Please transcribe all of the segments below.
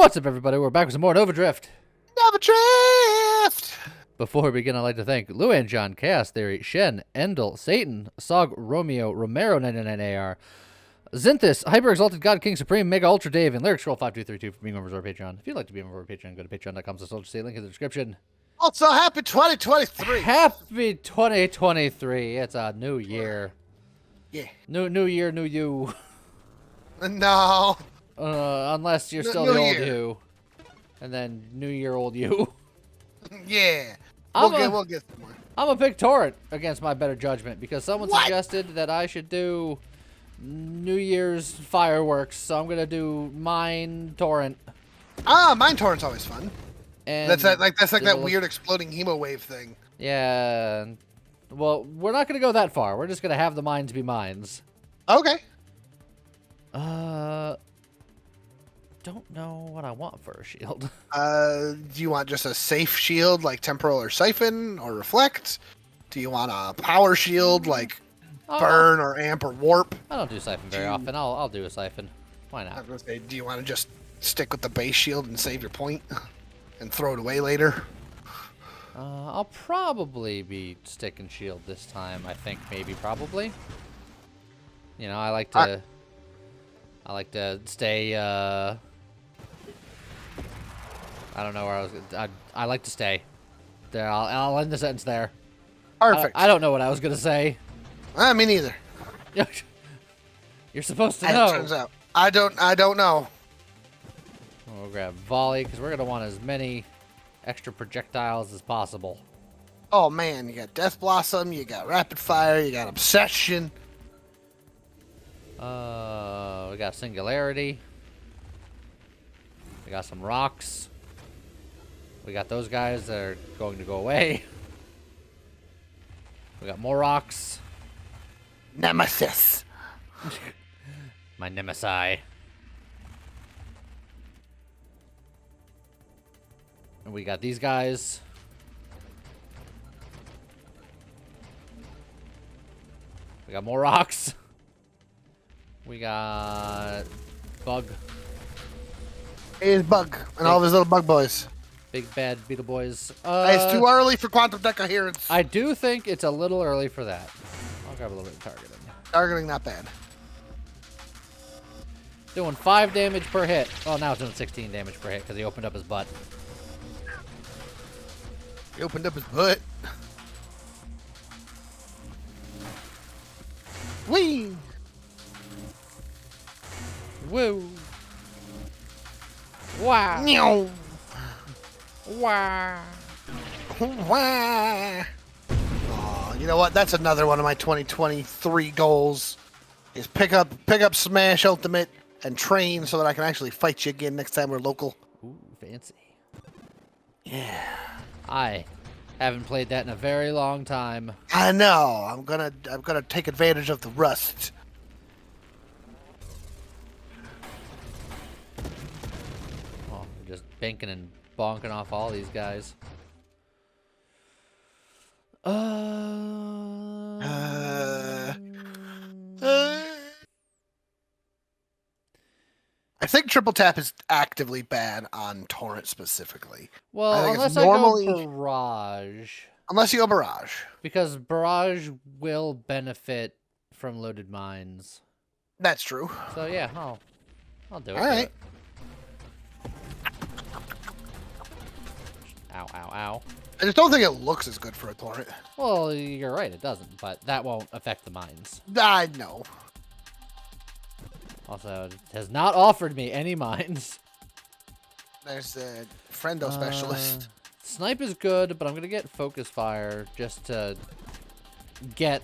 What's up, everybody? We're back with some more Nova Drift. Nova Drift! Before we begin, I'd like to thank Luan, John, Chaos Theory, Shen, Endel, Satan, Sog, Romeo, Romero, 99AR, Zinthus, Hyper Exalted God, King Supreme, Mega Ultra Dave, and Lyric Scroll 5232 for being members of our Patreon. If you'd like to be a member of our Patreon, go to patreon.com/soldier. Link in the description. Also, happy 2023! Happy 2023. It's a new year. Yeah. New year, new you. No. Unless you're still New the old year. you. And then new year, old you. Yeah. I'm We'll get some more. I'm a pick Torrent against my better judgment because someone What? suggested that I should do New Year's fireworks, so I'm gonna do mine Torrent. Ah, Mine Torrent's always fun. And That's like that it'll- weird exploding hemo wave thing. Yeah. Well, we're not gonna go that far. We're just gonna have the mines be mines. Okay. Don't know what I want for a shield. Do you want just a safe shield like Temporal or Siphon or Reflect? Do you want a power shield like Burn or Amp or Warp? I don't do Siphon very often. I'll do a Siphon. Why I not? was gonna say, do you want to just stick with the base shield and save your point and throw it away later? I'll probably be sticking shield this time. I think maybe probably. You know, I like to stay. I don't know where I was. I like to stay. There, I'll end the sentence there. Perfect. I don't know what I was gonna say. Me neither. You're supposed to As know. it turns out, I don't know. We'll grab volley because we're gonna want as many extra projectiles as possible. Oh man, you got Death Blossom, you got Rapid Fire, you got Obsession. We got singularity. We got some rocks. We got those guys that are going to go away. We got more rocks. Nemesis. My nemesis. And we got these guys. We got more rocks. We got Bug. Here's Bug and all of his little bug boys. Big bad beetle boys. It's too early for quantum decoherence. I do think it's a little early for that. I'll grab a little bit of targeting. Targeting not bad. Doing 5 damage per hit. Oh, now it's doing 16 damage per hit because he opened up his butt. He opened up his butt. Whee! Woo! Wow! Meow. Wow! Wah. Aw, you know what? That's another one of my 2023 goals. Is pick up Smash Ultimate and train so that I can actually fight you again next time we're local. Ooh, fancy. Yeah. I haven't played that in a very long time. I know. I'm gonna take advantage of the rust. Oh, I'm just banking and bonking off all these guys. I think triple tap is actively bad on Torrent specifically. Well, I think unless it's I normally- go Barrage. Unless you go Barrage. Because Barrage will benefit from loaded mines. That's true. So yeah, I'll do it. All right. Ow, ow, ow. I just don't think it looks as good for a Torrent. Well, you're right, it doesn't, but that won't affect the mines. I know. Also, it has not offered me any mines. There's a friendo specialist. Snipe is good, but I'm going to get Focus Fire just to get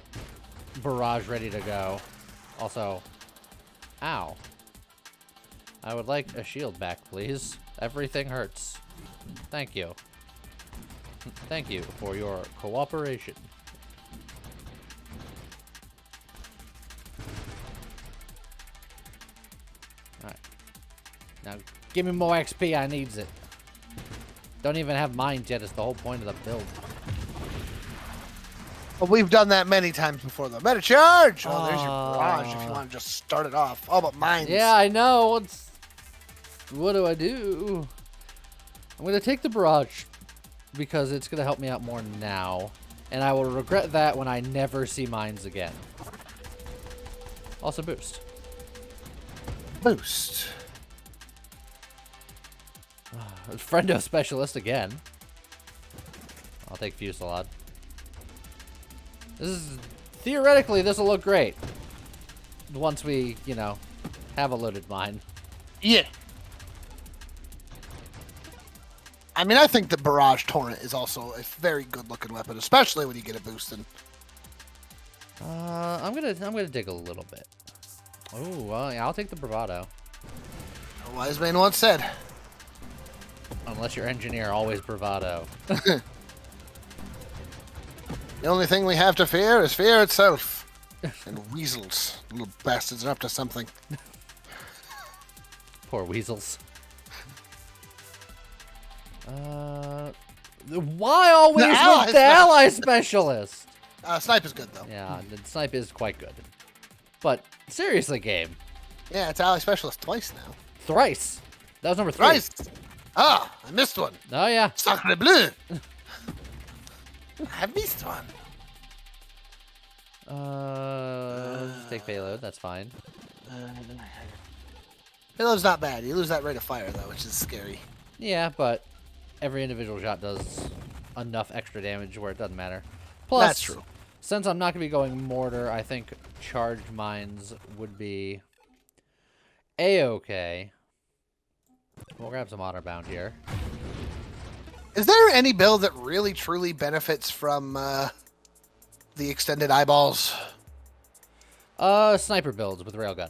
Barrage ready to go. Also, ow. I would like a shield back, please. Everything hurts. Thank you. Thank you for your cooperation. Alright. Now, give me more XP, I needs it. Don't even have mines yet, it's the whole point of the build. Well, we've done that many times before, though. Meta charge! Oh, there's your barrage if you want to just start it off. Oh, but mines. Yeah, I know. It's What do I do? I'm going to take the barrage because it's going to help me out more now. And I will regret that when I never see mines again. Also boost. Boost. Friendo specialist again. I'll take Fusillade. This is... Theoretically, this will look great. Once we, you know, have a loaded mine. Yeah. I mean, I think the Barrage Torrent is also a very good-looking weapon, especially when you get it boosted. I'm gonna dig a little bit. Oh, well, yeah, I'll take the Bravado. A wise man once said. Unless you're engineer, always Bravado. The only thing we have to fear is fear itself. And weasels. Little bastards are up to something. Poor weasels. Why always with the ally specialist? Snipe is good, though. Yeah, the snipe is quite good. But, seriously, game. Yeah, it's ally specialist twice now. Thrice. That was number 3. Thrice! Ah, I missed one. Oh, yeah. Sacre bleu! I missed one. Just take payload, that's fine. Payload's not bad. You lose that rate of fire, though, which is scary. Yeah, but every individual shot does enough extra damage where it doesn't matter. Plus, that's true. Since I'm not going to be going mortar, I think charged mines would be A-okay. We'll grab some honor bound here. Is there any build that really, truly benefits from the extended eyeballs? Sniper builds with railgun.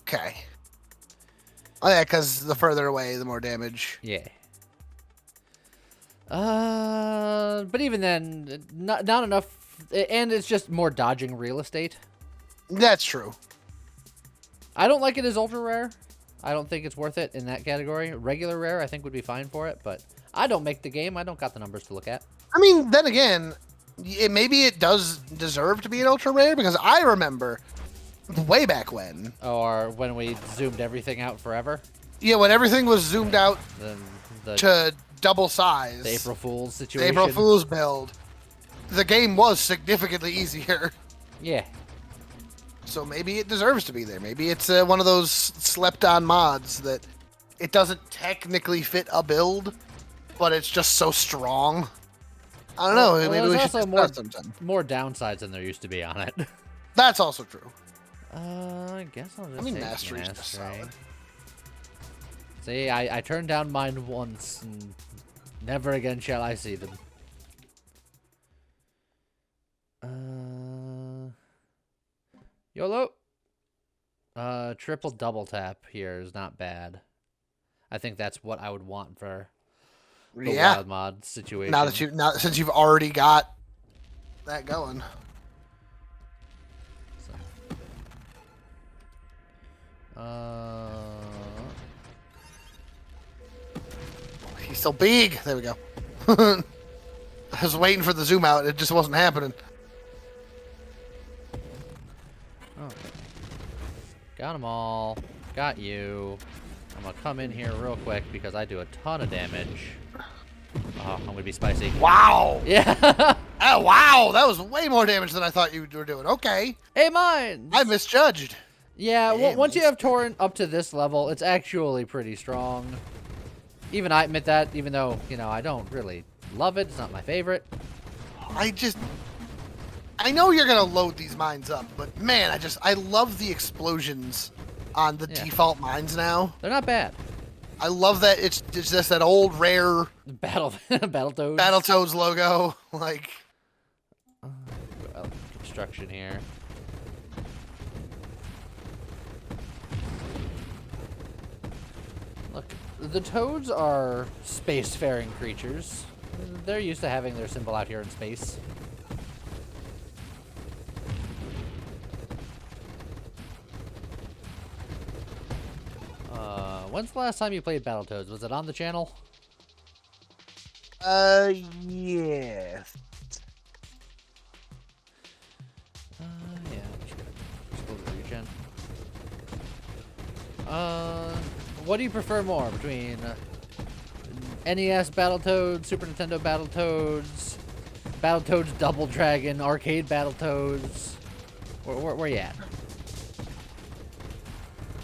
Okay. Oh, yeah, because the further away, the more damage. Yeah. But even then, not enough, and it's just more dodging real estate. That's true. I don't like it as ultra rare. I don't think it's worth it in that category. Regular rare, I think, would be fine for it, but I don't make the game. I don't got the numbers to look at. I mean, then again, maybe it does deserve to be an ultra rare, because I remember way back when. Or when we zoomed everything out forever. Yeah, when everything was zoomed out the to double size. The April Fool's situation. The April Fool's build. The game was significantly easier. Yeah. So maybe it deserves to be there. Maybe it's one of those slept-on mods that it doesn't technically fit a build, but it's just so strong. I don't know. Maybe we should also sometime. More downsides than there used to be on it. That's also true. I guess I'll just take Mastery's just solid. See, I turned down mine once, and never again shall I see them. YOLO. Triple double tap here is not bad. I think that's what I would want for the wild mod situation. Since you've already got that going. He's so big. There we go. I was waiting for the zoom out. It just wasn't happening. Oh. Got them all. Got you. I'm gonna come in here real quick because I do a ton of damage. Oh, I'm gonna be spicy. Wow. Yeah. Oh, wow. That was way more damage than I thought you were doing. Okay. Hey, mine. I misjudged. Yeah, well, once you have Torrent up to this level, it's actually pretty strong. Even I admit that, even though, you know, I don't really love it. It's not my favorite. I know you're going to load these mines up, but man, I love the explosions on the default mines now. They're not bad. I love that it's just that old rare Battletoads. Battletoads logo. Like, construction here. Look, the toads are spacefaring creatures. They're used to having their symbol out here in space. When's the last time you played Battletoads? Was it on the channel? Yes. Yeah. Just go to regen. what do you prefer more between NES Battletoads, Super Nintendo Battletoads, Battletoads Double Dragon, arcade Battletoads? Where you at?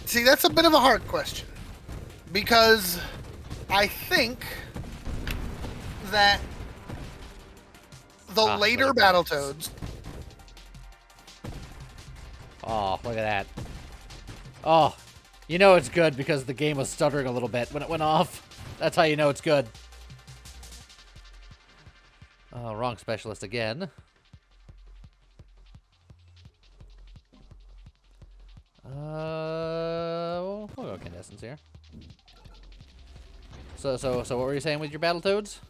See, that's a bit of a hard question. Because I think that the later Battletoads... Oh, look at that. Oh, you know it's good because the game was stuttering a little bit when it went off. That's how you know it's good. Oh, wrong specialist again. We'll go Incandescence here. So what were you saying with your Battletoads?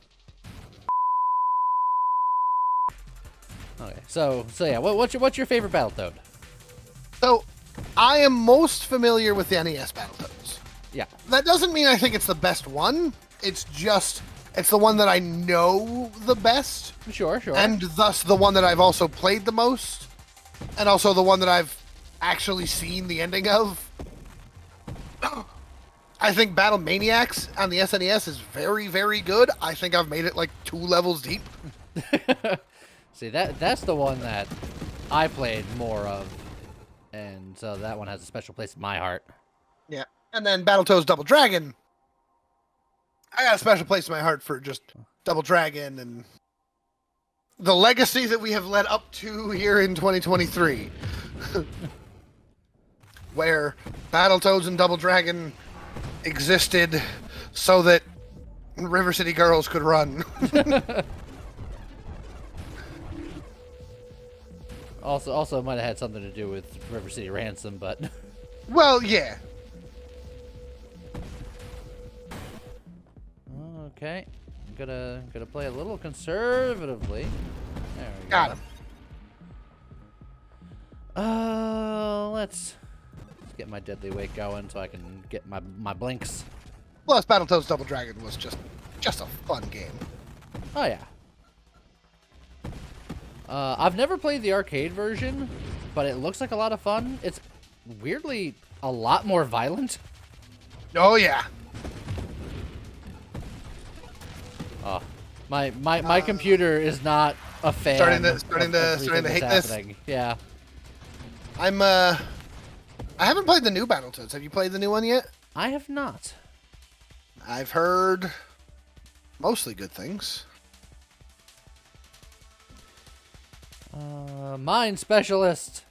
Okay, so yeah, what's your favorite Battletoad? So, I am most familiar with the NES Battletoads. Yeah. That doesn't mean I think it's the best one. It's just, it's the one that I know the best. Sure. And thus the one that I've also played the most. And also the one that I've actually seen the ending of. I think Battle Maniacs on the SNES is very, very good. I think I've made it like 2 levels deep. See, that's the one that I played more of. And so that one has a special place in my heart. Yeah. And then Battletoads Double Dragon. I got a special place in my heart for just Double Dragon and the legacy that we have led up to here in 2023. Where Battletoads and Double Dragon existed so that River City Girls could run. Also might have had something to do with River City Ransom, but... Well, yeah. Okay. I'm gonna play a little conservatively. There we go. Got him. Let's get my Deadly Wake going so I can get my blinks. Plus, Battletoads Double Dragon was just a fun game. Oh, yeah. I've never played the arcade version, but it looks like a lot of fun. It's weirdly a lot more violent. Oh, yeah. Oh, my computer is not a fan. Starting to hate happening. this. Yeah. I haven't played the new Battletoads. Have you played the new one yet? I have not. I've heard mostly good things. Mind Specialist.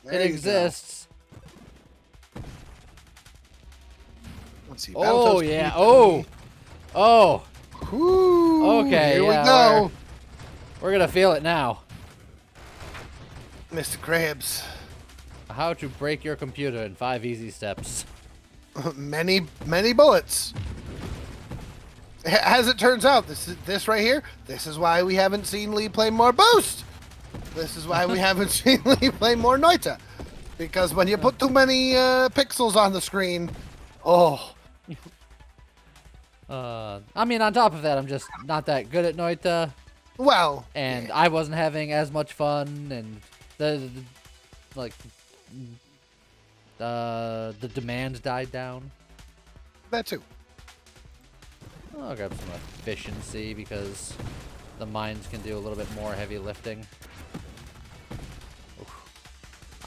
There It you exists. go. Let's see. Oh, Battletoads yeah. PvP. Oh. Whoo, Okay, here yeah, we go. We're gonna feel it now. Mr. Krabs. How to break your computer in 5 easy steps. Many bullets. As it turns out, this right here, this is why we haven't seen Lee play more Boost. This is why we haven't seen Lee play more Noita. Because when you put too many pixels on the screen, oh. I mean, on top of that, I'm just not that good at Noita. Well. And yeah. I wasn't having as much fun, and the demand died down. That too. I'll grab some efficiency because the mines can do a little bit more heavy lifting.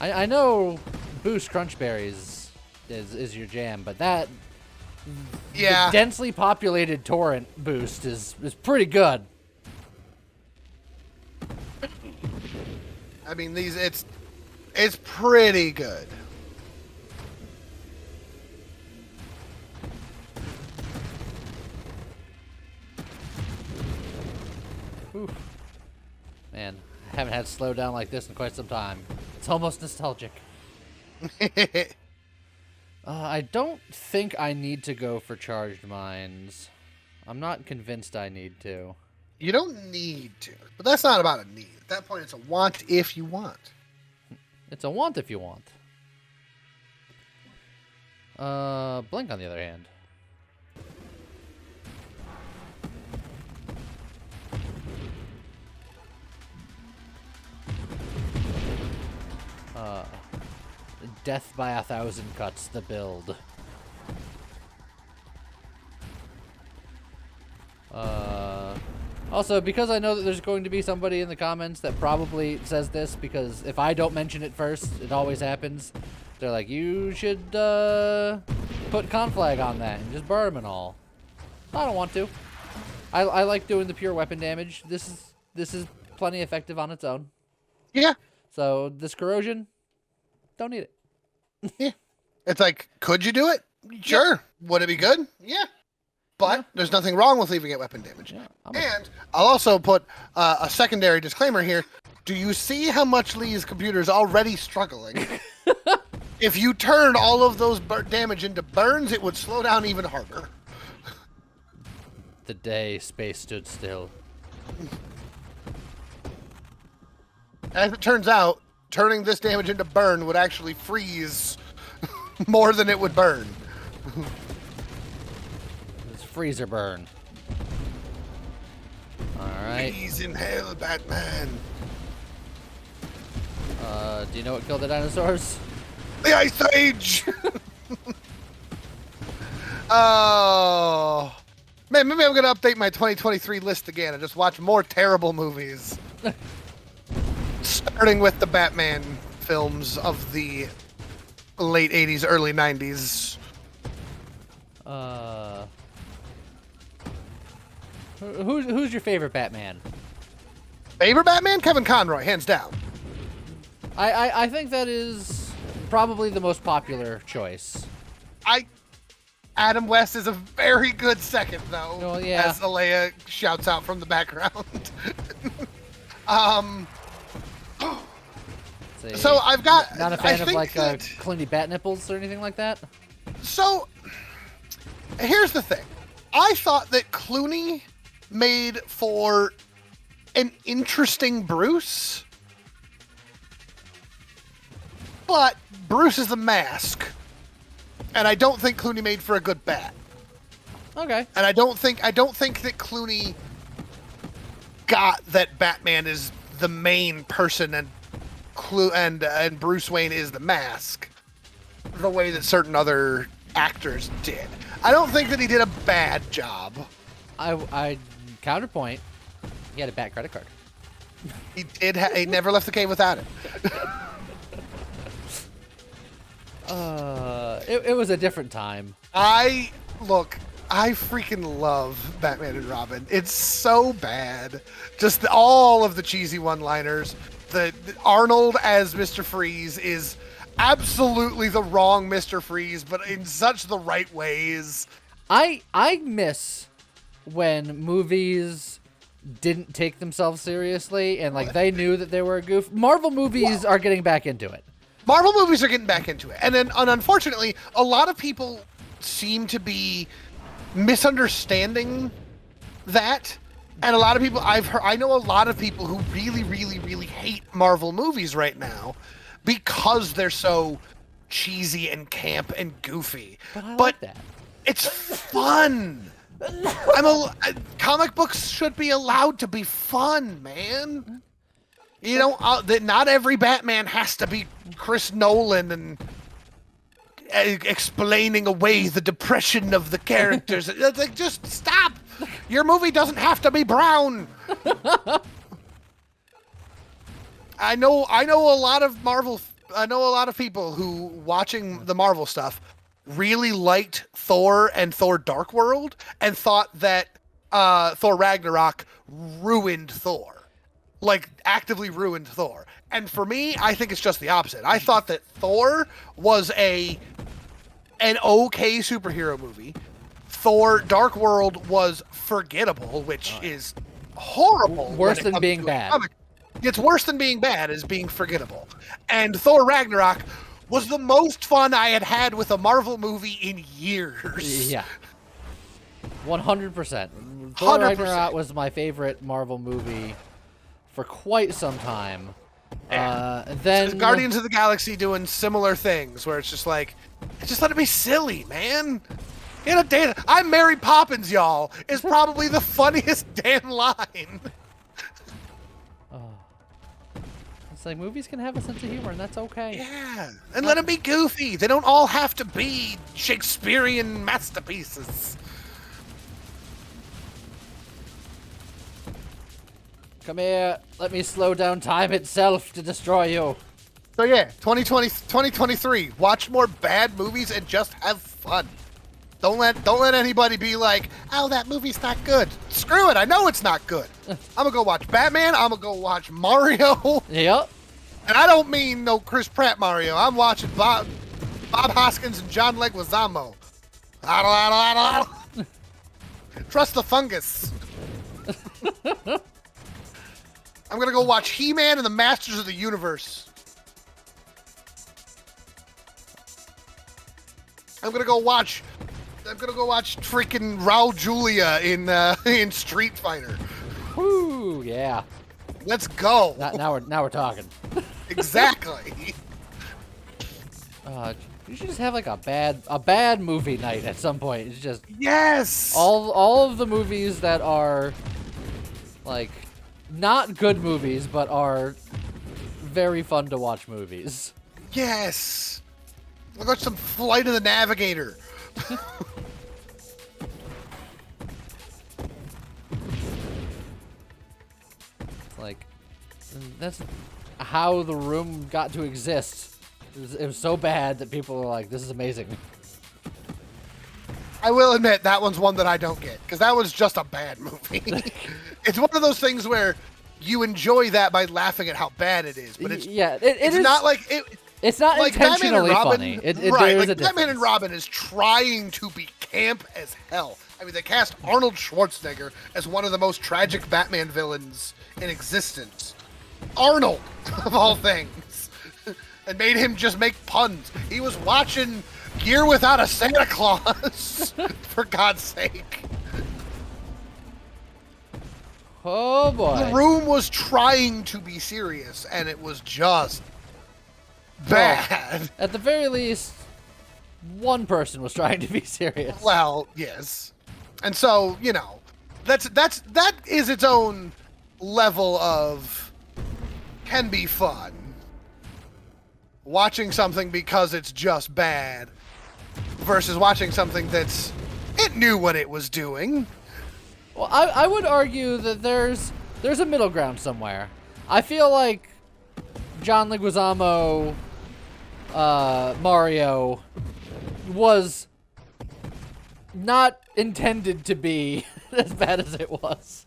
I know Boost Crunch Berries is your jam, but that the densely populated torrent boost is pretty good. I mean, it's pretty good. Oof. Man, I haven't had slowdown like this in quite some time. It's almost nostalgic. I don't think I need to go for charged mines. I'm not convinced I need to. You don't need to, but that's not about a need. At that point, it's a want if you want. It's a want if you want. Blink on the other hand. Death by 1,000 cuts, the build. Also, because I know that there's going to be somebody in the comments that probably says this, because if I don't mention it first, it always happens. They're like, you should put conflag on that and just burn them and all. I don't want to. I like doing the pure weapon damage. This is plenty effective on its own. Yeah. So this corrosion, don't need it. Yeah. It's like, could you do it? Sure. Yeah. Would it be good? Yeah. But there's nothing wrong with leaving it weapon damage. Yeah, and I'll also put a secondary disclaimer here. Do you see how much Lee's computer is already struggling? If you turn all of those damage into burns, it would slow down even harder. The day space stood still. As it turns out, turning this damage into burn would actually freeze more than it would burn. It's freezer burn. Alright. Freeze in hell, Batman. Do you know what killed the dinosaurs? The Ice Age! Oh. Man, maybe I'm going to update my 2023 list again and just watch more terrible movies. Starting with the Batman films of the late 80s, early 90s. Who's your favorite Batman? Favorite Batman? Kevin Conroy, hands down. I think that is probably the most popular choice. Adam West is a very good second, though. Well, yeah. As Alea shouts out from the background. So I've got. Not a fan of like Clooney bat nipples or anything like that. So here's the thing. I thought that Clooney made for an interesting Bruce, but Bruce is the mask, and I don't think Clooney made for a good Bat. Okay. And I don't think that Clooney got that Batman is the main person and Bruce Wayne is the mask the way that certain other actors did. I don't think that he did a bad job. I counterpoint. He had a Bat credit card. He did. He never left the cave without it. It was a different time. I freaking love Batman and Robin. It's so bad. Just all of the cheesy one-liners. The Arnold as Mr. Freeze is absolutely the wrong Mr. Freeze, but in such the right ways. I miss when movies didn't take themselves seriously and like they knew that they were a goof. Marvel movies are getting back into it. Marvel movies are getting back into it. And unfortunately, a lot of people seem to be misunderstanding that. And a lot of people I know a lot of people who really, really, really hate Marvel movies right now because they're so cheesy and camp and goofy. But I like that. It's fun. Comic books should be allowed to be fun, man. You know, that not every Batman has to be Chris Nolan and explaining away the depression of the characters. Like, just stop. Your movie doesn't have to be brown. I know a lot of people who watching the Marvel stuff really liked Thor and Thor Dark World and thought that Thor Ragnarok ruined Thor. Like, actively ruined Thor. And for me, I think it's just the opposite. I thought that Thor was an okay superhero movie. Thor Dark World was forgettable, which is horrible. Worse than being bad. It's worse than being bad is being forgettable. And Thor Ragnarok was the most fun I had had with a Marvel movie in years. Yeah. 100%. Thor Ragnarok was my favorite Marvel movie for quite some time. Then Guardians of the Galaxy doing similar things where it's just like, just let it be silly, man. I'm Mary Poppins, y'all, is probably the funniest damn line. It's like movies can have a sense of humor, and that's okay. Yeah, and let them be goofy. They don't all have to be Shakespearean masterpieces. Come here. Let me slow down time itself to destroy you. So yeah, 2023. Watch more bad movies and just have fun. Don't let anybody be like, oh, that movie's not good. Screw it. I know it's not good. I'm gonna go watch Batman. I'm gonna go watch Mario. Yep. And I don't mean no Chris Pratt Mario. I'm watching Bob Hoskins and John Leguizamo. Trust the fungus. I'm gonna go watch He-Man and the Masters of the Universe. I'm gonna go watch freaking Raul Julia in Street Fighter. Whoo, yeah. Let's go. Now we're talking. Exactly. You should just have like a bad movie night at some point. It's just Yes. all of the movies that are like not good movies but are very fun to watch movies. Yes. I'll watch some Flight of the Navigator. Like, that's how The Room got to exist. It was so bad that people were like, this is amazing. I will admit that one's one that I don't get because that was just a bad movie. It's one of those things where you enjoy that by laughing at how bad it is, but it's it's not like it. It's not like intentionally funny. Right, like Batman and Robin is trying to be camp as hell. I mean, they cast Arnold Schwarzenegger as one of the most tragic Batman villains in existence. Arnold, of all things. And made him just make puns. He was watching Year Without a Santa Claus, for God's sake. Oh, boy. The Room was trying to be serious, and it was just bad. Well, at the very least, one person was trying to be serious. Well, yes. And so, you know, that is its own level of can be fun. Watching something because it's just bad versus watching something that's it knew what it was doing. Well, I would argue that there's a middle ground somewhere. I feel like John Leguizamo Mario was not intended to be as bad as it was.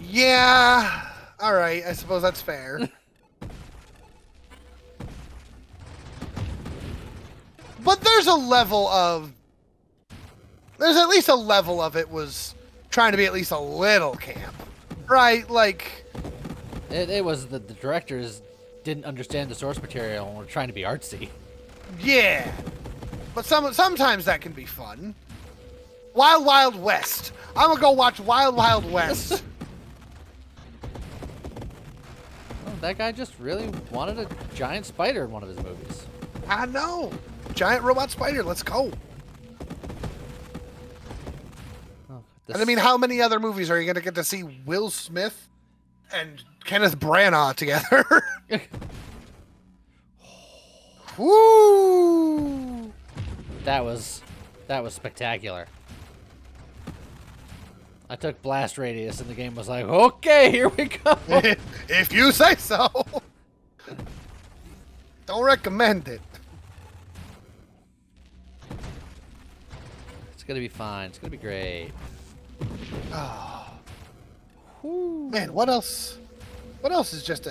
Yeah. All right. I suppose that's fair. But there's at least a level of it was trying to be at least a little camp. Right? Like it was the directors didn't understand the source material and were trying to be artsy. Yeah. But sometimes that can be fun. Wild Wild West. I'm gonna go watch Wild Wild West. Oh, that guy just really wanted a giant spider in one of his movies. I know. Giant robot spider. Let's go. Oh, And I mean, how many other movies are you gonna get to see Will Smith and Kenneth Branagh together? Woo! That was spectacular. I took blast radius and the game was like, okay, here we go. If you say so. Don't recommend it. It's gonna be fine. It's gonna be great. Oh. Man, what else? What else is just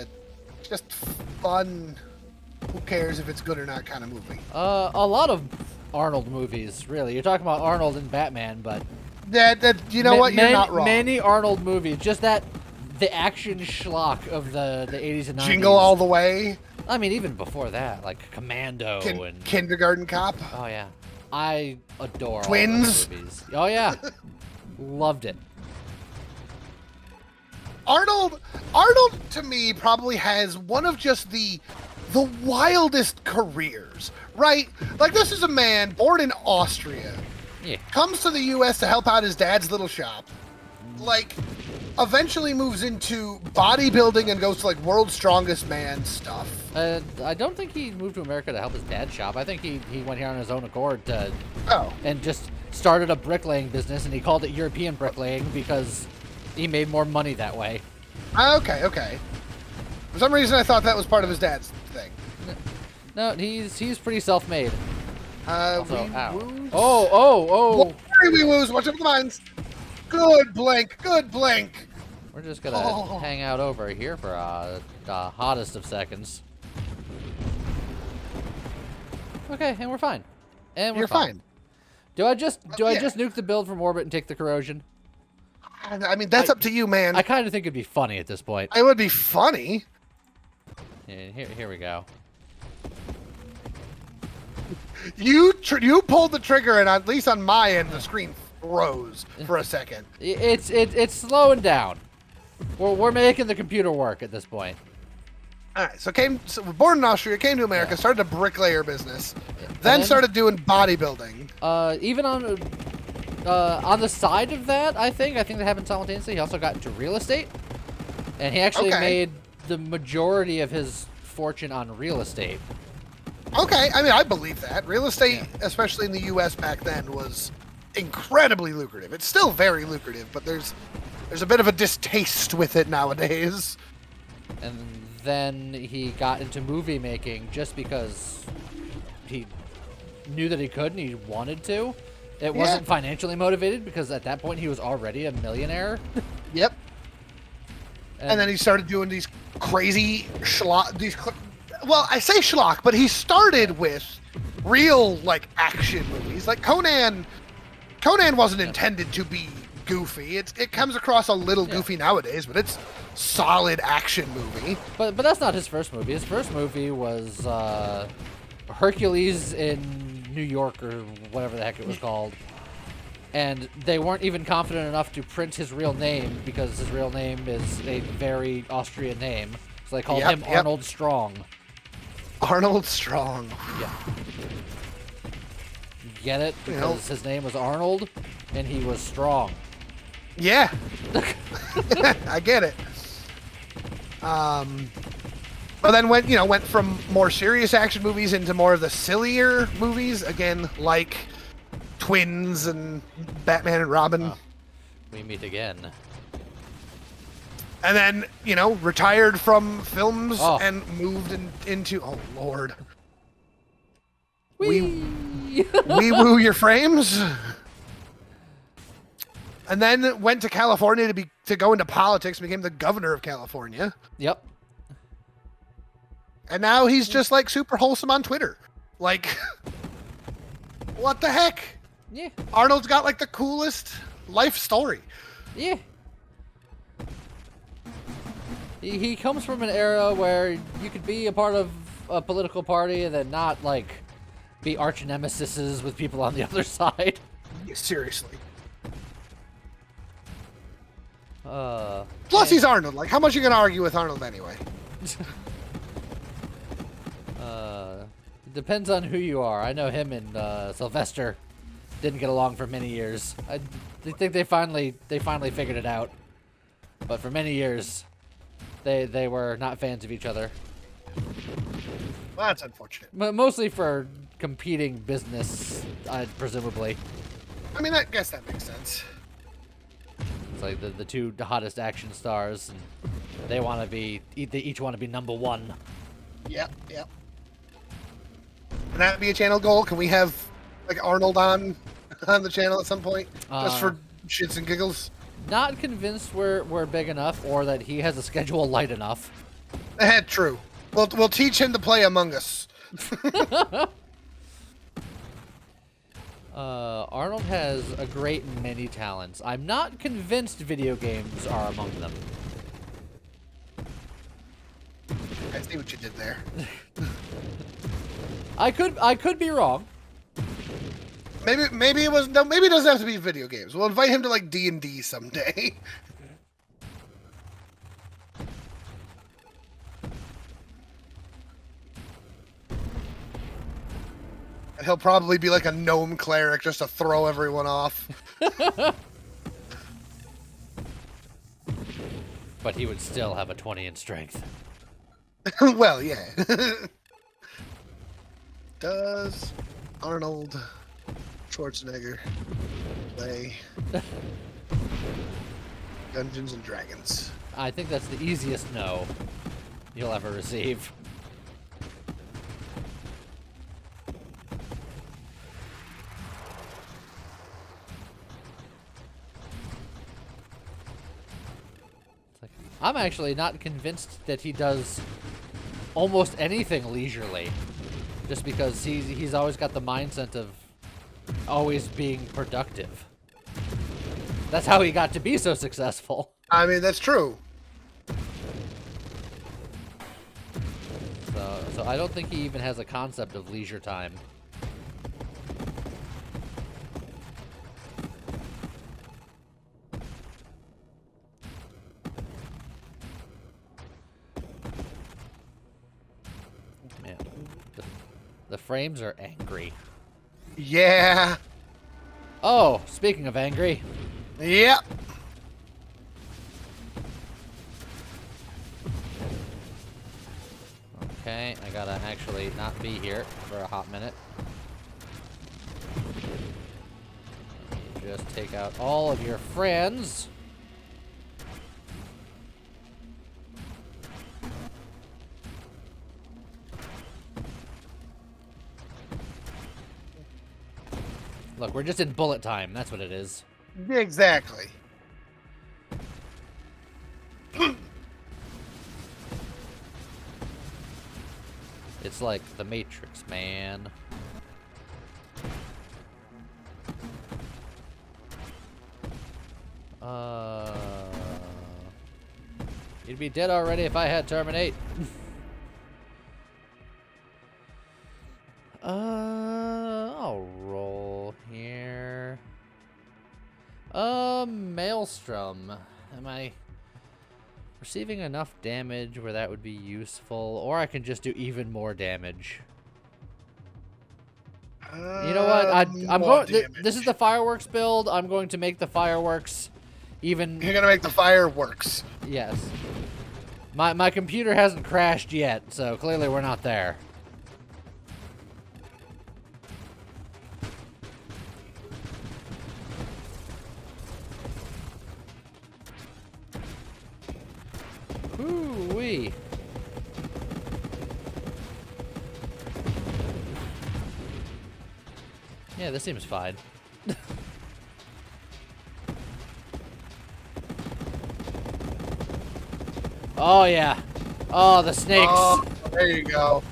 fun? Who cares if it's good or not kind of movie? A lot of Arnold movies, really. You're talking about Arnold and Batman, but That you know what? You're not wrong. Many Arnold movies, just the action schlock of the 80s and 90s. Jingle All the Way. I mean, even before that, like Commando and Kindergarten Cop. Oh yeah, I adore Twins. all those movies. Oh yeah, loved it. Arnold to me probably has one of just the wildest careers, right? Like, this is a man born in Austria, Yeah. comes to the U.S. to help out his dad's little shop, like, eventually moves into bodybuilding and goes to, like, World's Strongest Man stuff. I don't think he moved to America to help his dad shop. I think he went here on his own accord to Oh. and just started a bricklaying business, and he called it European bricklaying because he made more money that way. Okay, okay. For some reason, I thought that was part of his dad's thing. No, he's pretty self-made. Also, ow. Wee-woos. Oh! Wee woos, watch out for the mines. Good blink, good blink. We're just gonna hang out over here for the hottest of seconds. Okay, and we're fine. And we're fine. Do I just nuke the build from orbit and take the corrosion? I mean, that's up to you, man. I kind of think it'd be funny at this point. It would be funny. Yeah, here we go. You pulled the trigger, and at least on my end, the screen froze for a second. It's slowing down. We're making the computer work at this point. All right, so we're born in Austria, came to America, started a bricklayer business, then started doing bodybuilding. Even on the side of that, I think that happened simultaneously. He also got into real estate, and he actually made the majority of his fortune on real estate. Okay, I mean, I believe that. Real estate, especially in the U.S. back then, was incredibly lucrative. It's still very lucrative, but there's a bit of a distaste with it nowadays. And then he got into movie making just because he knew that he could and he wanted to. It wasn't financially motivated because at that point he was already a millionaire. Yep. And then he started doing these crazy schlock. Well, I say schlock, but he started with real like action movies. Like Conan wasn't intended to be goofy. It comes across a little goofy nowadays, but it's solid action movie. But that's not his first movie. His first movie was Hercules in New York or whatever the heck it was called. And they weren't even confident enough to print his real name because his real name is a very Austrian name. So they called him Arnold Strong. Arnold Strong. Yeah. Get it? Because his name was Arnold and he was strong. Yeah. I get it. But then went from more serious action movies into more of the sillier movies, again, like Twins and Batman and Robin. We meet again. And then, retired from films and moved into, oh Lord. We woo your frames. And then went to California to go into politics, became the governor of California. Yep. And now he's just like super wholesome on Twitter. Like, what the heck? Yeah. Arnold's got like the coolest life story. Yeah. He comes from an era where you could be a part of a political party and then not like be arch nemesis with people on the other side. Seriously. Plus he's Arnold. Like, how much are you gonna argue with Arnold anyway? It depends on who you are. I know him and Sylvester didn't get along for many years. I think they finally figured it out. But for many years, they were not fans of each other. Well, that's unfortunate. But mostly for competing business, presumably. I mean, I guess that makes sense. It's like the two hottest action stars, and they each want to be number one. Yep. Can that be a channel goal? Can we have like Arnold on the channel at some point, just for shits and giggles? Not convinced we're big enough, or that he has a schedule light enough. True. We'll teach him to play Among Us. Arnold has a great many talents. I'm not convinced video games are among them. I see what you did there. I could be wrong. Maybe it was maybe it doesn't have to be video games. We'll invite him to like D&D someday. And he'll probably be like a gnome cleric just to throw everyone off. But he would still have a 20 in strength. Well, yeah. Does Arnold Schwarzenegger play Dungeons and Dragons. I think that's the easiest no you'll ever receive. I'm actually not convinced that he does almost anything leisurely. Just because he's always got the mindset of always being productive. That's how he got to be so successful. I mean, that's true. So I don't think he even has a concept of leisure time. Man, the frames are angry. Yeah. Oh, speaking of angry. Yep. Okay, I gotta actually not be here for a hot minute. Just take out all of your friends. Look, we're just in bullet time. That's what it is. Exactly. It's like the Matrix, man. You'd be dead already if I had Terminate. I'll roll here. Maelstrom. Am I receiving enough damage where that would be useful? Or I can just do even more damage. You know what? I'm going. This is the fireworks build. I'm going to make the fireworks even. You're gonna make the fireworks. Yes. My computer hasn't crashed yet, so clearly we're not there. Woo-wee. Yeah, this seems fine. Oh, yeah. Oh, the snakes. Oh, there you go.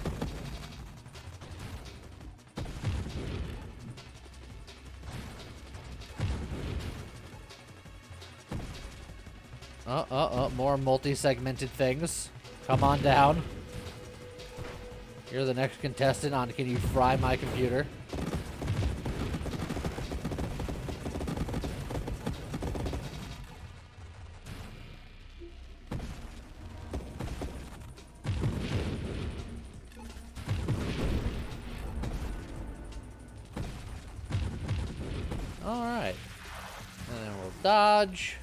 More multi-segmented things. Come on down. You're the next contestant on Can You Fry My Computer? Alright. And then we'll dodge.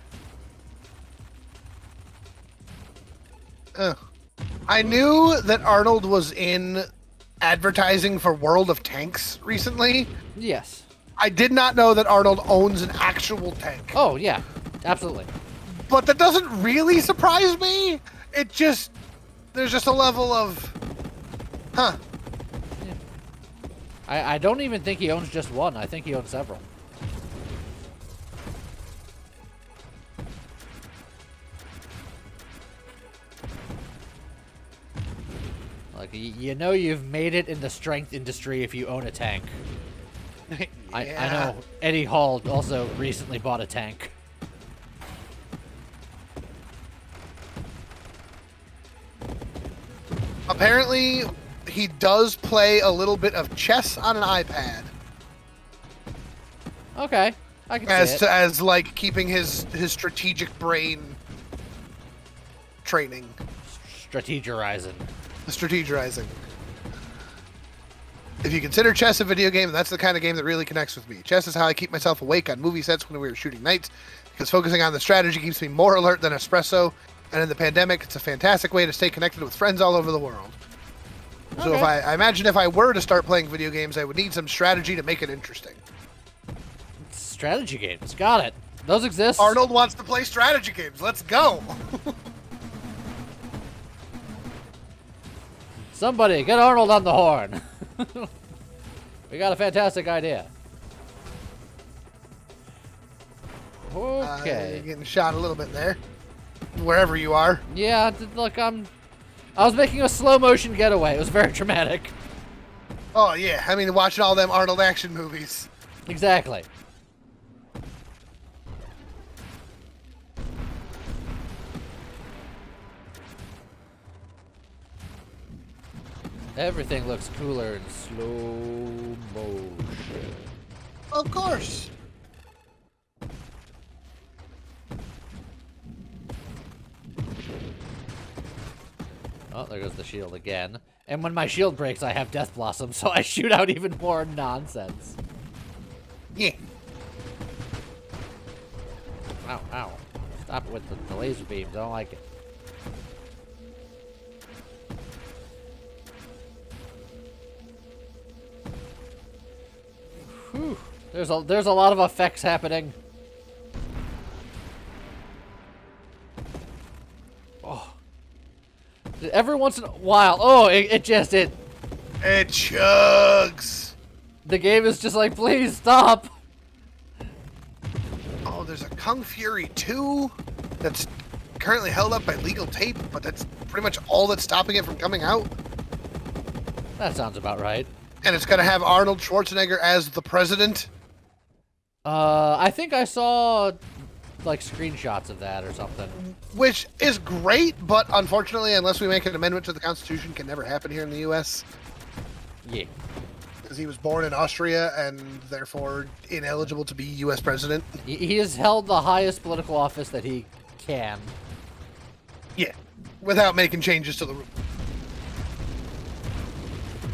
I knew that Arnold was in advertising for World of Tanks recently. Yes. I did not know that Arnold owns an actual tank. Oh, yeah. Absolutely. But that doesn't really surprise me. It just... There's just a level of... Huh. Yeah. I don't even think he owns just one. I think he owns several. Like, you know you've made it in the strength industry if you own a tank. Yeah. I know Eddie Hall also recently bought a tank. Apparently, he does play a little bit of chess on an iPad. Okay, I can see it. As like keeping his strategic brain training. Strategerizing. Strategizing. If you consider chess a video game, that's the kind of game that really connects with me. Chess is how I keep myself awake on movie sets when we were shooting nights, because focusing on the strategy keeps me more alert than espresso, and in the pandemic, it's a fantastic way to stay connected with friends all over the world. So if I imagine if I were to start playing video games, I would need some strategy to make it interesting. Strategy games. Got it. Those exist. Arnold wants to play strategy games. Let's go. Somebody, get Arnold on the horn. We got a fantastic idea. Okay. You're getting shot a little bit there. Wherever you are. Yeah, look, I was making a slow motion getaway. It was very dramatic. Oh, yeah. I mean, watching all them Arnold action movies. Exactly. Everything looks cooler in slow motion. Of course. Oh, there goes the shield again. And when my shield breaks, I have Death Blossom, so I shoot out even more nonsense. Yeah. Ow, ow. Stop it with the laser beams. I don't like it. Whew. There's a lot of effects happening. Oh. Every once in a while. Oh, it chugs. The game is just like, please stop. Oh, there's a Kung Fury 2 that's currently held up by legal tape, but that's pretty much all that's stopping it from coming out. That sounds about right. And it's going to have Arnold Schwarzenegger as the president. I think I saw like screenshots of that or something. Which is great, but unfortunately, unless we make an amendment to the Constitution, can never happen here in the U.S. Yeah. Because he was born in Austria and therefore ineligible to be U.S. president. He has held the highest political office that he can. Yeah, without making changes to the rule.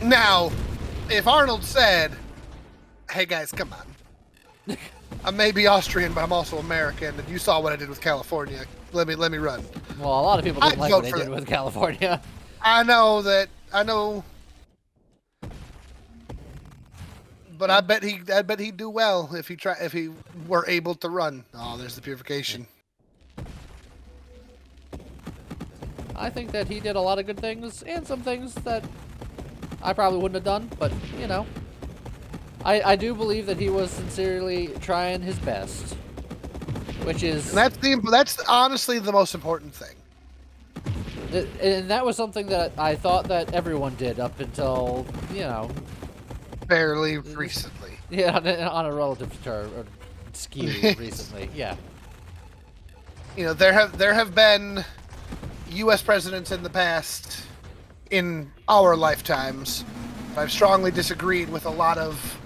Now, if Arnold said, hey guys, come on. I may be Austrian, but I'm also American, and you saw what I did with California. Let me run. Well, a lot of people didn't I'd like vote what they for did that. with California. I know. But I bet he'd do well if he were able to run. Oh, there's the purification. I think that he did a lot of good things and some things that I probably wouldn't have done, but you know. I do believe that he was sincerely trying his best, which is... And that's honestly the most important thing. And that was something that I thought that everyone did up until, you know... Fairly recently. Yeah, on a relative term, or skew recently, yeah. You know, there have been U.S. presidents in the past, in our lifetimes. I've strongly disagreed with a lot of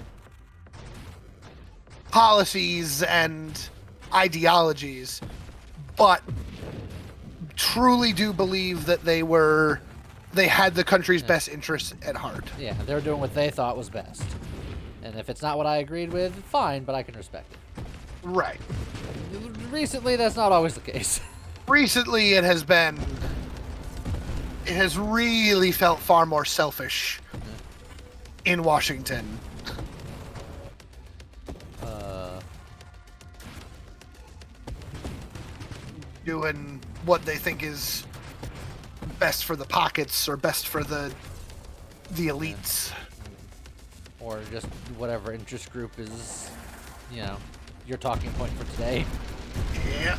policies and ideologies, but truly do believe that they had the country's best interests at heart. Yeah, they were doing what they thought was best. And if it's not what I agreed with, fine, but I can respect it. Right. Recently, that's not always the case. Recently, it has really felt far more selfish in Washington. Doing what they think is best for the pockets or best for the elites. Or just whatever interest group is, you know, your talking point for today. Yeah.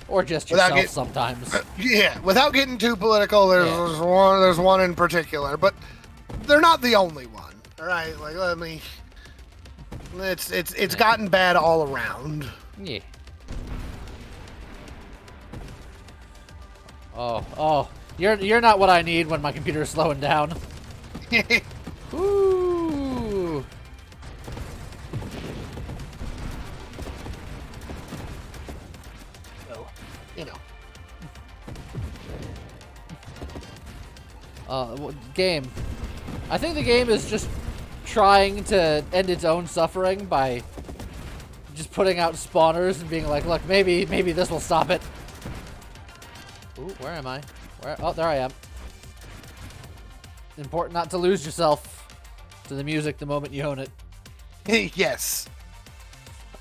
Or just yourself sometimes. Yeah, without getting too political, there's one in particular, but they're not the only one. All right, like it's gotten bad all around. Yeah. Oh, you're not what I need when my computer is slowing down. Ooh. Well, you know. Game. I think the game is just trying to end its own suffering by just putting out spawners and being like, look, maybe this will stop it. Ooh, where am I? Oh, there I am. Important not to lose yourself. to the music the moment you own it. Yes.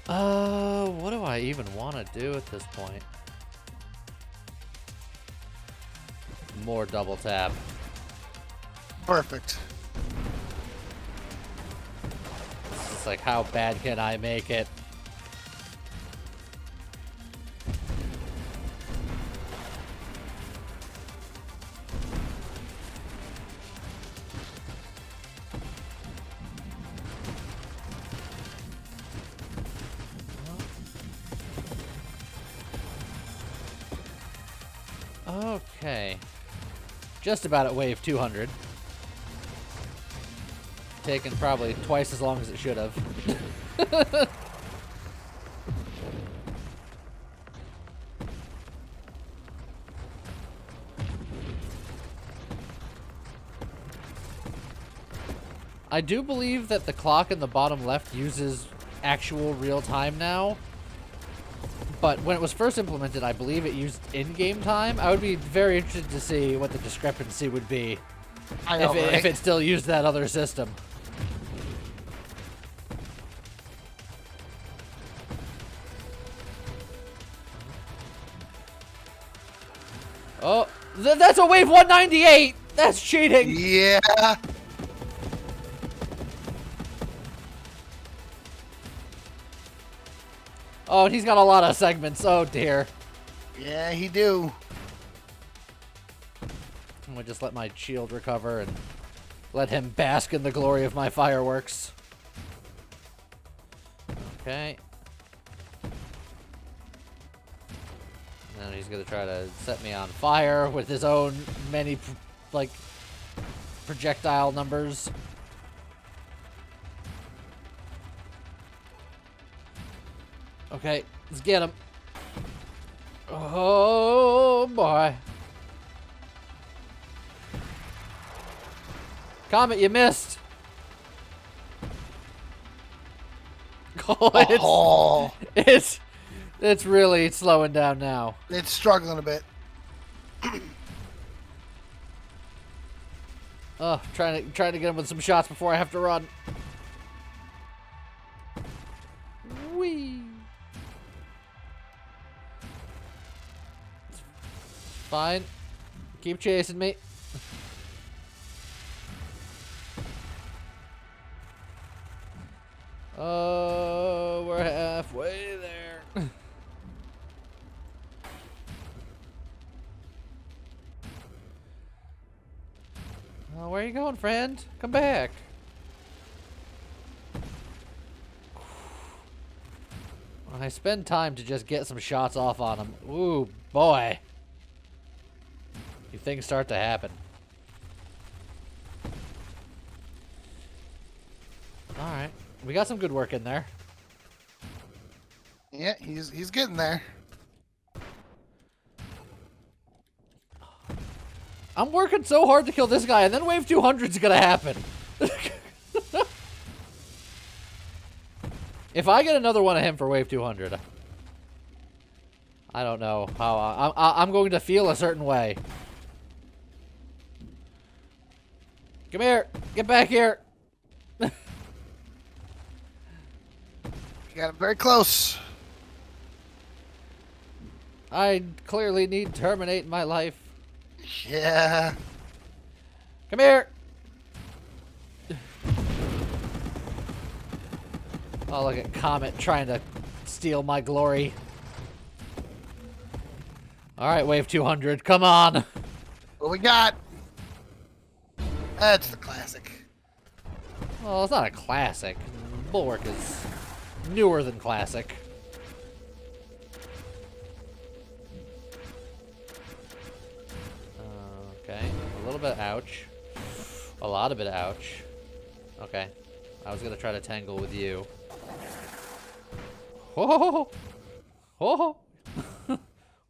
What do I even want to do at this point? More double tap. Perfect. It's like, how bad can I make it? Okay. Just about at wave 200. Taken probably twice as long as it should have. I do believe that the clock in the bottom left uses actual real time now. But when it was first implemented, I believe it used in-game time. I would be very interested to see what the discrepancy would be if it still used that other system. Oh, that's a wave 198! That's cheating! Yeah. Oh, and he's got a lot of segments. Oh, dear. Yeah, he do. I'm gonna just let my shield recover and let him bask in the glory of my fireworks. Okay. And he's gonna try to set me on fire with his own many, like, projectile numbers. Okay, let's get him. Oh, boy. Comet, you missed. Oh, it's really slowing down now. It's struggling a bit. Oh, trying to get him with some shots before I have to run. Whee! Fine. Keep chasing me. Oh, we're halfway there. Oh, where are you going, friend? Come back. When I spend time to just get some shots off on him. Ooh, boy. Things start to happen. Alright. We got some good work in there. Yeah, he's getting there. I'm working so hard to kill this guy, and then wave 200 is gonna happen. If I get another one of him for wave 200, I don't know how I'm going to feel a certain way. Come here. Get back here. You got him very close. I clearly need to terminate my life. Yeah. Come here. Oh, look at Comet trying to steal my glory. All right, wave 200. Come on. What we got? That's the classic. Well, it's not a classic. Bulwark is newer than classic. Okay, a little bit of ouch. A lot of bit of ouch. Okay, I was gonna try to tangle with you. Oh, oh, oh,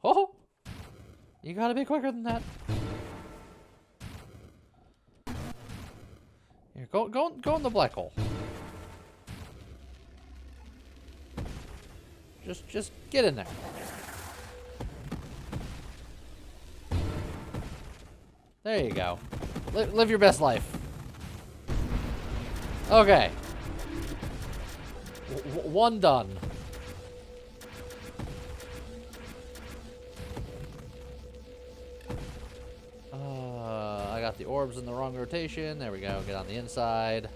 oh! You gotta be quicker than that. Here, go in the black hole. Just get in there. There you go. Live your best life. Okay. One done. I got the orbs in the wrong rotation. There we go. Get on the inside.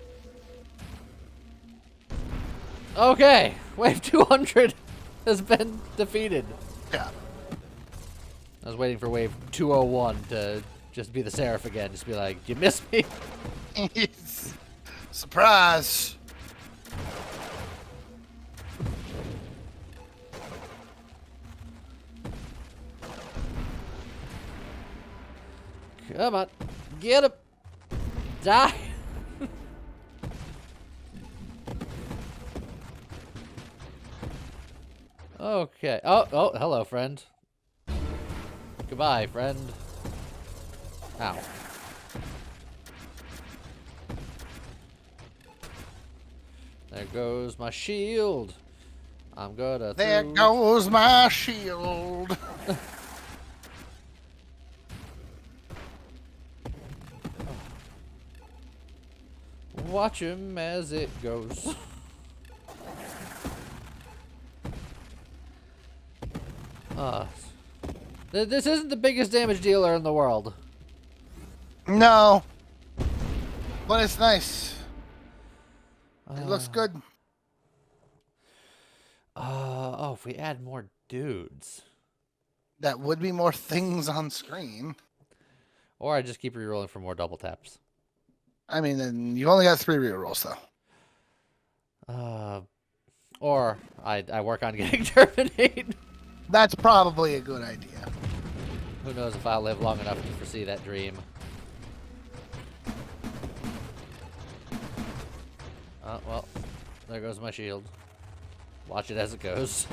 Okay. Wave 200 has been defeated. Yeah. I was waiting for wave 201 to just be the Seraph again. Just be like, you missed me. Surprise. Come on. Get him. Die. Okay. Oh, hello, friend. Goodbye, friend. Ow. There goes my shield. I'm gonna There goes my shield. Watch him as it goes. This isn't the biggest damage dealer in the world. No. But it's nice. It looks good. Oh, if we add more dudes. That would be more things on screen. Or I just keep rerolling for more double taps. I mean, then you've only got 3 rerolls, though. Or I work on getting Terminate. That's probably a good idea. Who knows if I'll live long enough to foresee that dream. Oh, well, there goes my shield. Watch it as it goes.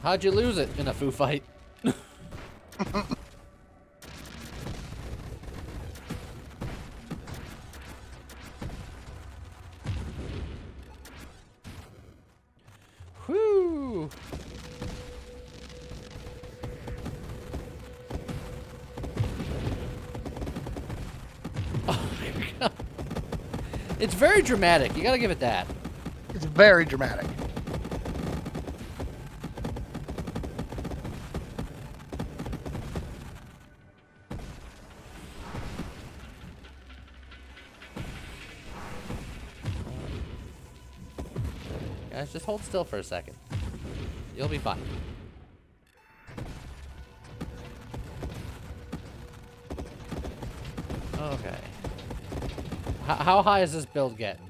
How'd you lose it in a foo fight? Whoo! Oh my God. It's very dramatic. You gotta give it that. It's very dramatic. Guys, just hold still for a second. You'll be fine. Okay. How high is this build getting?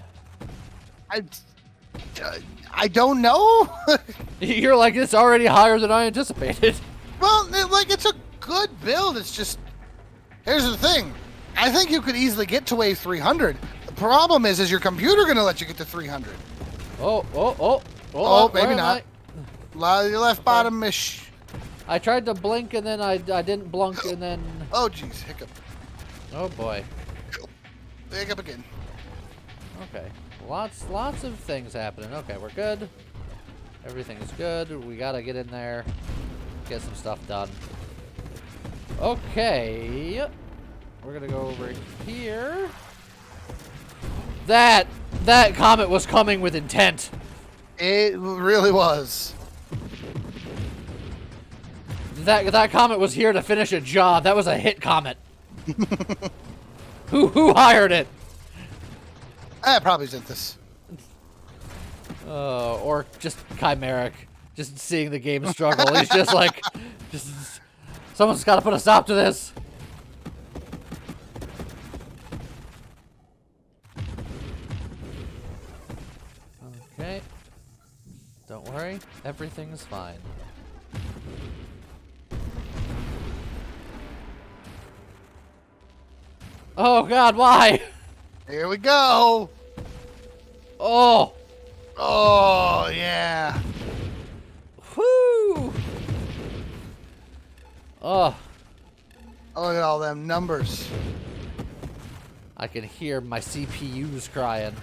I don't know. You're like, it's already higher than I anticipated. Well, it's a good build. It's just, here's the thing. I think you could easily get to wave 300. The problem is your computer going to let you get to 300? Oh, maybe not. Your left bottom-ish. I tried to blink and then I didn't blunk and then... Oh, jeez. Hiccup. Oh, boy. Hiccup again. Okay. Lots of things happening. Okay, we're good. Everything is good. We gotta get in there. Get some stuff done. Okay. We're gonna go over here. That comet was coming with intent. It really was. That comet was here to finish a job. That was a hit comet. Who hired it? Probably Zinthus. Or just Chimeric. Just seeing the game struggle. He's just like, someone's got to put a stop to this. Okay. Don't worry. Everything's fine. Oh, God, why? Here we go. Oh. Oh, yeah. Whoo. Oh. Oh, look at all them numbers. I can hear my CPUs crying.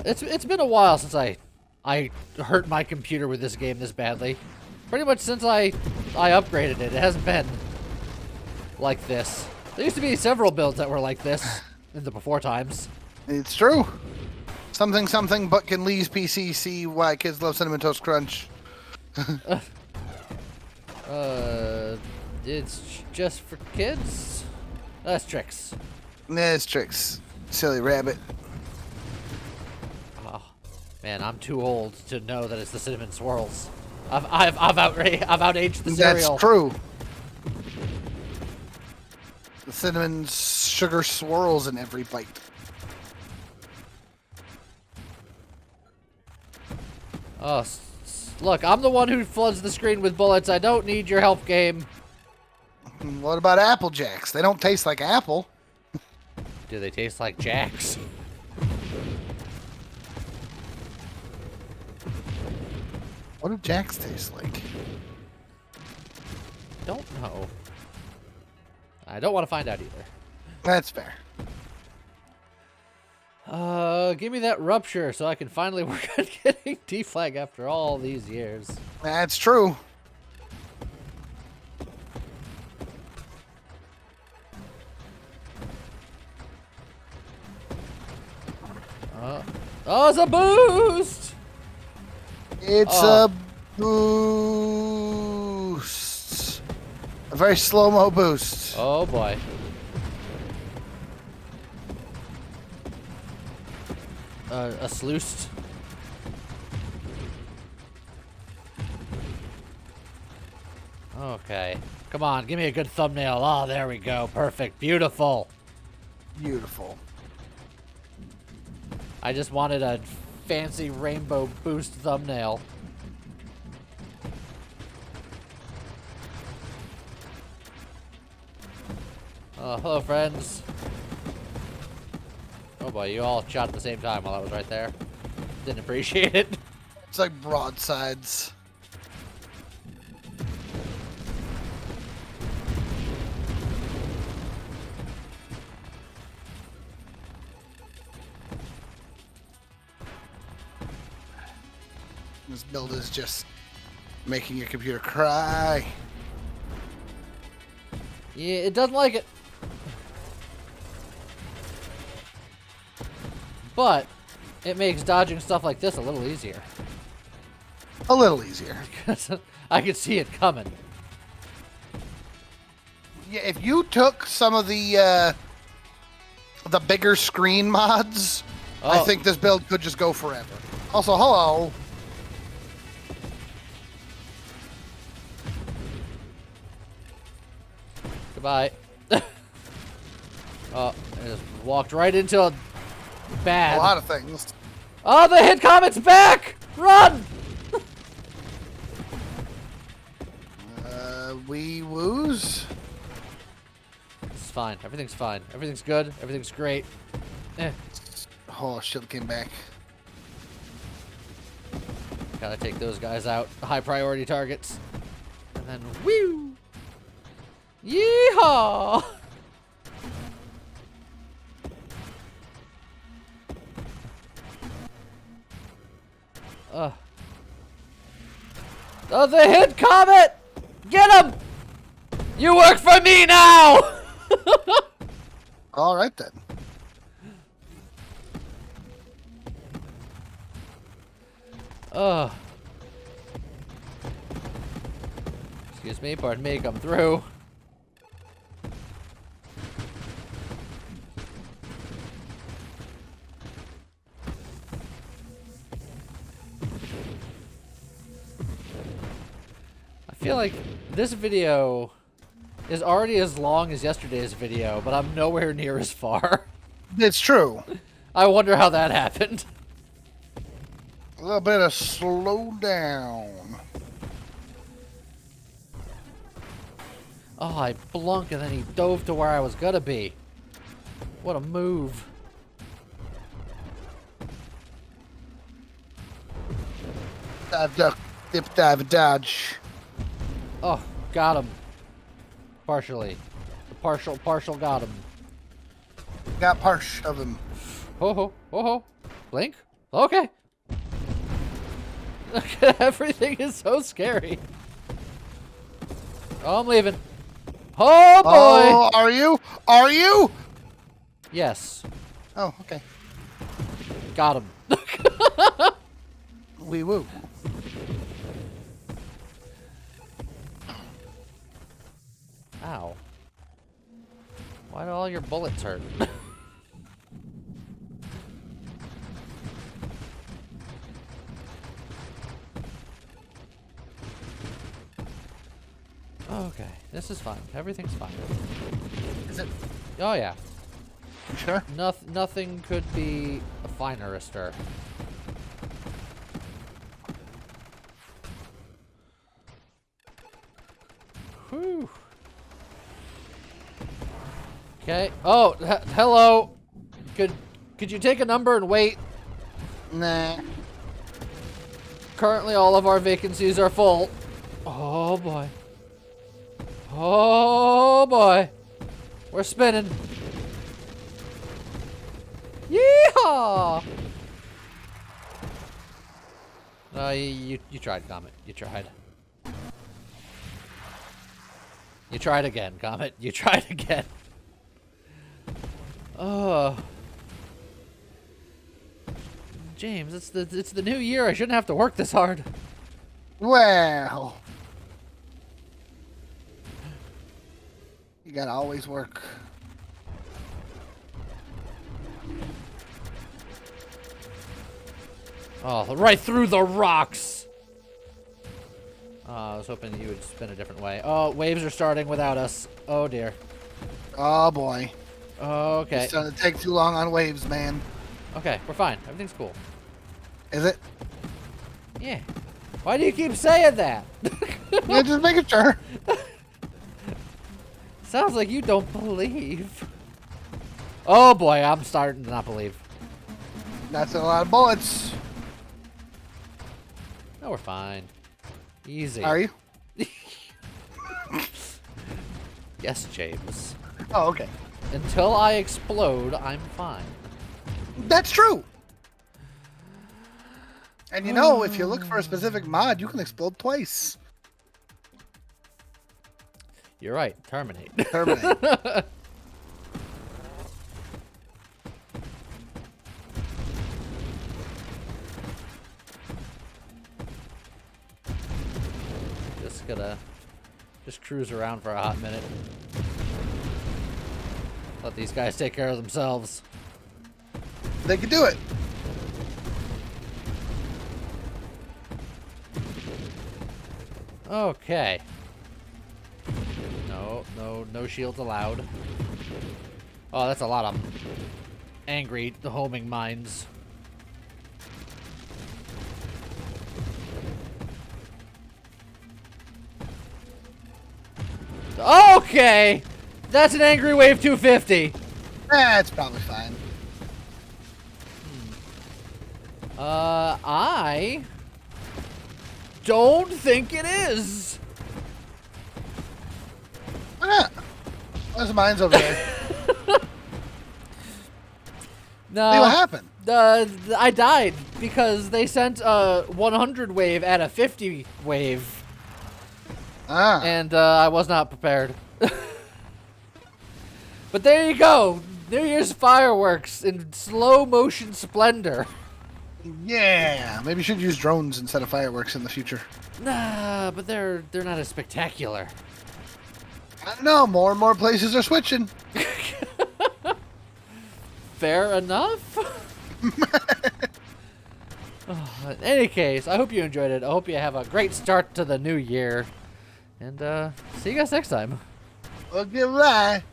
It's been a while since I hurt my computer with this game this badly. Pretty much since I upgraded it. It hasn't been like this. There used to be several builds that were like this in the before times. It's true. Something but can Lee's PC see why kids love Cinnamon Toast Crunch. It's just for kids? That's tricks. It's tricks. Silly rabbit. Oh, man, I'm too old to know that it's the cinnamon swirls. I've outaged the cereal. That's true. The cinnamon sugar swirls in every bite. Oh, look, I'm the one who floods the screen with bullets. I don't need your help, game. What about Apple Jacks? They don't taste like apple. Do they taste like Jacks? What do Jacks taste like? Don't know. I don't want to find out either. That's fair. Give me that rupture so I can finally work on getting D-Flag after all these years. That's true. Oh, it's a boost! It's a boost. A very slow-mo boost. Oh, boy. A sluiced. Okay. Come on, give me a good thumbnail. Oh, there we go. Perfect. Beautiful. Beautiful. I just wanted a fancy rainbow boost thumbnail. Oh, hello, friends. Oh boy, you all shot at the same time while I was right there. Didn't appreciate it. It's like broadsides. This build is just making your computer cry. Yeah, it doesn't like it. But it makes dodging stuff like this a little easier. A little easier. Because I could see it coming. Yeah, if you took some of the bigger screen mods, I think this build could just go forever. Also, hello. Goodbye. Oh, I just walked right into a bad. A lot of things. Oh, the hit comet's back! Run! Wee woos. It's fine. Everything's fine. Everything's good. Everything's great. Oh, shield came back. Gotta take those guys out. High priority targets. And then, whew! Yeehaw! Oh, the hit comet! Get him! You work for me now! All right then. Excuse me, pardon me, come through. I feel like this video is already as long as yesterday's video, but I'm nowhere near as far. It's true. I wonder how that happened. A little bit of slow down. Oh, I blunked and then he dove to where I was gonna be. What a move. Dive, duck, dip, dive, dodge. Oh, got him. Partially. The partial got him. Got parsh of him. Ho ho, ho ho. Blink? Okay. Everything is so scary. Oh, I'm leaving. Oh, boy! Oh, are you? Are you? Yes. Oh, okay. Got him. Wee woo. Ow. Why do all your bullets hurt? Okay, this is fine. Everything's fine. Is it? Oh, yeah. You sure? Nothing could be a finerister. Whew. Okay. Oh, hello. Could you take a number and wait? Nah. Currently, all of our vacancies are full. Oh boy. Oh boy. We're spinning. Yeehaw! You tried, Comet. You tried. You tried again, Comet. You tried again. Oh. James, it's the new year. I shouldn't have to work this hard. Well. You gotta always work. Oh, right through the rocks. I was hoping you would spin a different way. Oh, waves are starting without us. Oh, dear. Oh, boy. Okay. It's starting to take too long on waves, man. Okay, we're fine. Everything's cool. Is it? Yeah. Why do you keep saying that? Yeah, just making sure. Sounds like you don't believe. Oh, boy. I'm starting to not believe. That's a lot of bullets. No, we're fine. Easy. Are you? Yes, James. Oh, okay. Until I explode, I'm fine. That's true. And you know, if you look for a specific mod, you can explode twice. You're right. Terminate. Terminate. Just cruise around for a hot minute. Let these guys take care of themselves. They can do it. Okay. No shields allowed. Oh, that's a lot of angry homing mines. Okay! That's an angry wave 250. That's probably fine. I don't think it is. Why not? There's mines over there. No. Hey, what happened? I died because they sent a 100 wave at a 50 wave. Ah. And I was not prepared. But there you go. New Year's fireworks in slow motion splendor. Yeah. Maybe you should use drones instead of fireworks in the future. Nah, but they're not as spectacular. I don't know. More and more places are switching. Fair enough. In any case, I hope you enjoyed it. I hope you have a great start to the new year. And see you guys next time. Well, goodbye.